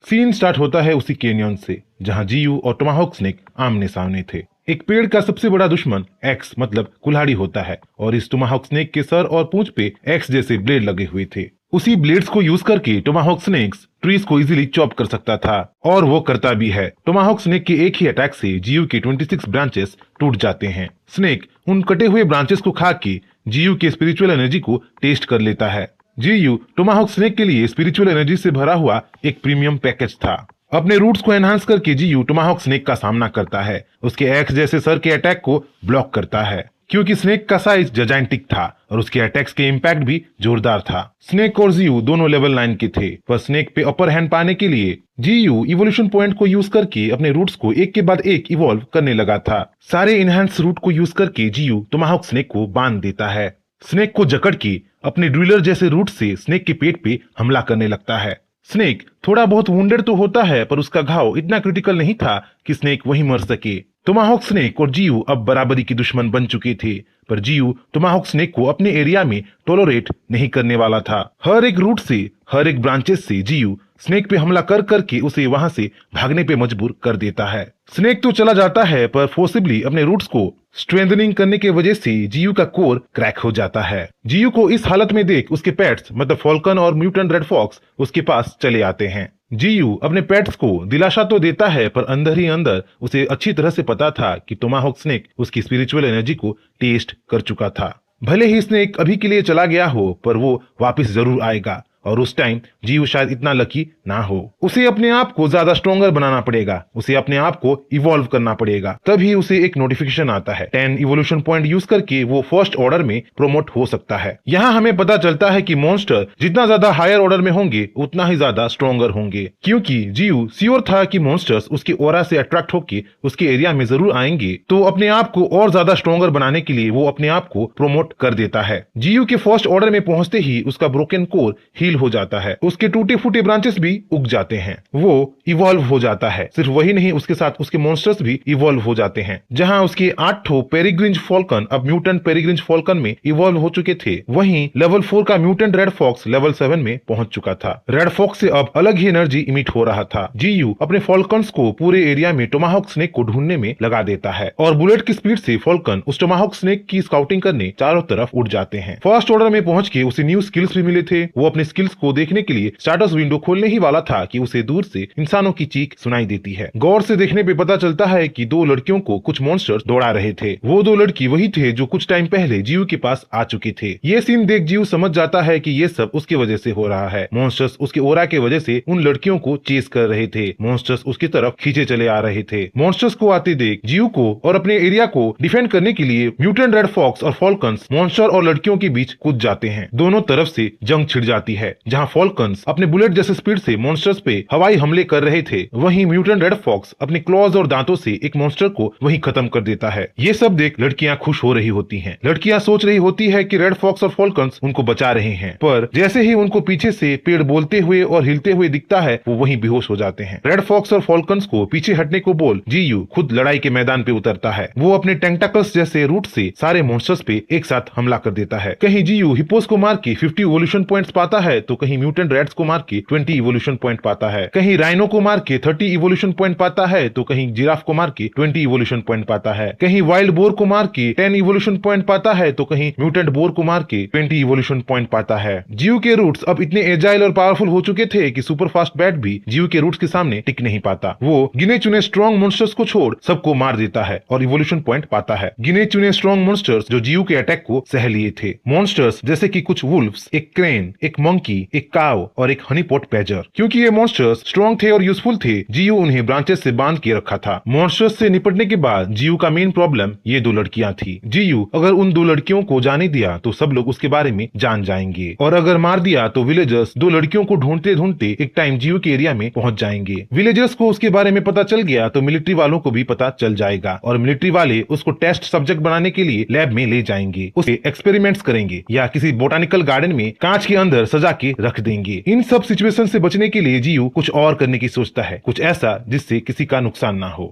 Scene start होता है उसी कैनियन से जहां जीयू और टोमाहॉक स्नेक आमने सामने थे। एक पेड़ का सबसे बड़ा दुश्मन एक्स मतलब कुल्हाड़ी होता है और इस टोमाहॉक स्नेक के सर और पूंछ पे एक्स जैसे ब्लेड लगे हुए थे। उसी ब्लेड्स को यूज करके टोमाहॉक स्नेक्स ट्रीज को इजीली चॉप कर सकता था और वो करता भी है। टोमाहॉक स्नेक के एक ही अटैक से जीयू के 26 ब्रांचेस टूट जाते हैं। स्नेक उन कटे हुए ब्रांचेस को खा के जीयू के स्पिरिचुअल एनर्जी को टेस्ट कर लेता है। जीयू टोमाहॉक स्नेक के लिए स्पिरिचुअल एनर्जी से भरा हुआ एक प्रीमियम पैकेज था। अपने रूट्स को एनहांस करके जीयू टोमाहॉक स्नेक का सामना करता है। उसके एक्स जैसे सर के अटैक को ब्लॉक करता है क्योंकि स्नेक का साइज जायंटिक था और उसके अटैक्स के इम्पैक्ट भी जोरदार था। स्नेक और जीयू दोनों लेवल 9 के थे, पर स्नेक पे अपर हैंड पाने के लिए जीयू इवोल्यूशन पॉइंट को यूज करके अपने रूट्स को एक के बाद एक इवॉल्व करने लगा था। सारे इनहेंस रूट को यूज करके जीयू टोमाहॉक स्नेक को बांध देता है। स्नेक को जकड़ के अपने ड्रिलर जैसे रूट से स्नेक के पेट पे हमला करने लगता है। स्नेक थोड़ा बहुत वुंडेड तो होता है, पर उसका घाव इतना क्रिटिकल नहीं था कि स्नेक वहीं मर सके। टोमाहॉक स्नेक और जीयू अब बराबरी की दुश्मन बन चुके थे, पर जीयू टोमाहॉक स्नेक को अपने एरिया में टॉलरेट नहीं करने वाला था। हर एक रूट से, हर एक ब्रांचेस से जीयू स्नेक पे हमला कर करके उसे वहां से भागने पे मजबूर कर देता है। स्नेक तो चला जाता है, पर फोर्सिबली अपने रूट्स को स्ट्रेंथनिंग करने के वजह से जीयू का कोर क्रैक हो जाता है। जीयू को इस हालत में देख उसके पेट्स मतलब फॉल्कन और म्यूटेंट रेड फॉक्स उसके पास चले आते हैं। जीयू अपने पेट्स को दिलासा तो देता है, पर अंदर ही अंदर उसे अच्छी तरह से पता था कि टोमाहॉक स्नेक उसकी स्पिरिचुअल एनर्जी को टेस्ट कर चुका था। भले ही स्नेक अभी के लिए चला गया हो, पर वो वापस जरूर आएगा और उस टाइम जीयू शायद इतना लकी ना हो। उसे अपने आप को ज्यादा स्ट्रॉन्गर बनाना पड़ेगा, उसे अपने आप को इवॉल्व करना पड़ेगा। तभी उसे एक नोटिफिकेशन आता है। 10 इवोल्यूशन पॉइंट यूज करके वो फर्स्ट ऑर्डर में प्रोमोट हो सकता है। यहाँ हमें पता चलता है कि मॉन्स्टर जितना ज्यादा हायर ऑर्डर में होंगे उतना ही ज्यादा स्ट्रॉन्गर होंगे, क्योंकि जीयू श्योर था कि मॉन्स्टर्स उसके ऑरा से अट्रैक्ट होकर उसके एरिया में जरूर आएंगे, तो अपने आप को और ज्यादा स्ट्रॉन्गर बनाने के लिए वो अपने आप को प्रोमोट कर देता है। जीयू के फर्स्ट ऑर्डर में पहुंचते ही उसका ब्रोकन कोर हो जाता है, उसके टूटे फूटे ब्रांचेस भी उग जाते हैं, वो इवॉल्व हो जाता है। सिर्फ वही नहीं, उसके साथ उसके मॉन्स्टर्स भी इवॉल्व हो जाते हैं। जहां उसके 8 पेरिग्रिंज फॉल्कन अब म्यूटेंट पेरिग्रिंज फॉल्कन में इवॉल्व हो चुके थे, वहीं लेवल 4 का म्यूटेंट रेड फॉक्स लेवल 7 में पहुंच चुका था। रेड फॉक्स से अब अलग ही एनर्जी इमिट हो रहा था। जीयू अपने फॉल्कन्स को पूरे एरिया में टोमाहॉक स्नेक को ढूंढने में लगा देता है और बुलेट की स्पीड से फॉल्कन उस टोमाहॉक स्नेक की स्काउटिंग करने चारों तरफ उड़ जाते हैं। फर्स्ट ऑर्डर में पहुंच के उसे न्यू स्किल्स भी मिले थे। वो अपने स्किल्स को देखने के लिए स्टाटस विंडो खोलने ही वाला था कि उसे दूर से इंसानों की चीख सुनाई देती है। गौर से देखने पे पता चलता है कि 2 लड़कियों को कुछ मॉन्स्टर्स दौड़ा रहे थे। वो 2 लड़की वही थे जो कुछ टाइम पहले जीयू के पास आ चुके थे। ये सीन देख जीयू समझ जाता है कि ये सब उसकी वजह से हो रहा है। मॉन्स्टर्स उसके ओरा के वजह से उन लड़कियों को चेस कर रहे थे। मॉन्स्टर्स उसकी तरफ खींचे चले आ रहे थे। मॉन्स्टर्स को आते देख जीयू को और अपने एरिया को डिफेंड करने के लिए म्यूटेंट रेड फॉक्स और फॉल्कन्स मॉन्स्टर और लड़कियों के बीच कूद जाते हैं। दोनों तरफ से जंग छिड़ जाती है। जहाँ फॉल्कन्स अपने बुलेट जैसे स्पीड से मॉन्स्टर्स पे हवाई हमले कर रहे थे, वहीं म्यूटेंट रेड फॉक्स अपने क्लॉज और दांतों से एक मॉन्स्टर को वहीं खत्म कर देता है। ये सब देख लड़कियां खुश हो रही होती हैं। लड़कियां सोच रही होती है कि रेड फॉक्स और फॉल्कन्स उनको बचा रहे हैं, पर जैसे ही उनको पीछे से पेड़ बोलते हुए और हिलते हुए दिखता है, वो वहीं बेहोश हो जाते हैं। रेड फॉक्स और फॉल्कन्स को पीछे हटने को बोल जीयू खुद लड़ाई के मैदान पे उतरता है। वो अपने टेंटाकल्स जैसे रूट से सारे मॉन्स्टर्स पे एक साथ हमला कर देता है। कहीं जीयू हिप्पोस को मार के 50 इवोल्यूशन पॉइंट्स पाता है, तो कहीं म्यूटेंट रेड्स को मार के 20 इवोल्यूशन पॉइंट पाता है। कहीं राइनो को मार के 30 इवोल्यूशन पॉइंट पाता है, तो कहीं जिराफ को मार के 20 इवोल्यूशन पॉइंट पाता है। कहीं वाइल्ड बोर को मार के 10 इवोल्यूशन पॉइंट पाता है, तो कहीं म्यूटेंट बोर को मार के 20 इवोल्यूशन पॉइंट पाता है। जीयू के रूट्स अब इतने एजाइल और पावरफुल हो चुके थे कि सुपर फास्ट बैट भी जीयू के रूट्स के सामने टिक नहीं पाता। वो गिने चुने स्ट्रॉन्ग मॉन्स्टर्स को छोड़ सबको मार देता है और इवोल्यूशन पॉइंट पाता है। गिने चुने स्ट्रॉन्ग मॉन्स्टर्स जो जीयू के अटैक को सह लिए थे। मॉन्स्टर्स जैसे कि कुछ वुल्फ्स, एक क्रेन, एक मंकी, एक काव और एक हनीपॉट पैजर। क्योंकि ये मॉन्स्टर्स स्ट्रॉन्ग थे और यूजफुल थे, जीयू उन्हें ब्रांचेस से बांध के रखा था। मॉन्स्टर्स से निपटने के बाद जीयू का मेन प्रॉब्लम ये 2 लड़कियां थी। जीयू अगर उन 2 लड़कियों को जाने दिया तो सब लोग उसके बारे में जान जाएंगे, और अगर मार दिया तो विलेजर्स 2 लड़कियों को ढूंढते ढूंढते एक टाइम जीयू के एरिया में पहुंच जाएंगे। विलेजर्स को उसके बारे में पता चल गया तो मिलिट्री वालों को भी पता चल जाएगा और मिलिट्री वाले उसको टेस्ट सब्जेक्ट बनाने के लिए लैब में ले जाएंगे। उसे एक्सपेरिमेंट्स करेंगे या किसी बोटानिकल गार्डन में कांच के अंदर सजा के रख देंगे। इन सब सिचुएशन से बचने के लिए जीयू कुछ और करने की सोचता है, कुछ ऐसा जिससे किसी का नुकसान ना हो।